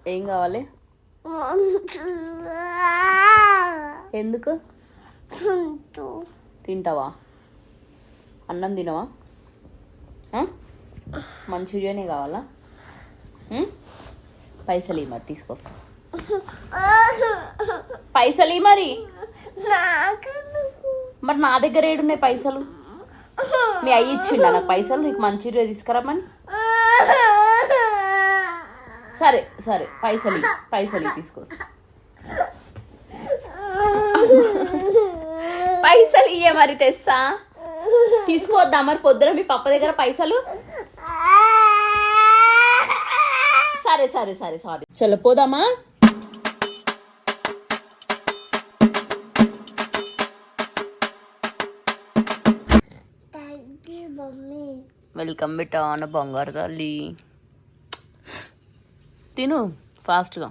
ఏం కావాలి? ఎందుకు తింటావా? అన్నం తినవా? మంచూరియానే కావాలా? పైసలు మరి తీసుకొస్తా. పైసలు మరి మరి నా దగ్గర ఏడున్నాయి పైసలు? మీ అయ్యి ఇచ్చిండా నాకు పైసలు నీకు మంచూరియా తీసుకురమ్మని? సరే సరే పైసలు తీసుకొస్తా. పైసలు ఇయ్యే మరి తెస్తా. తీసుకోవద్దా మరి పొద్దున మీ పప్ప దగ్గర పైసలు? సరే సరే సరే సారీ. చలో పోదామా? వెల్కమ్ బిట్టా అన్న బంగారు తల్లి. తిను ఫాస్ట్గా.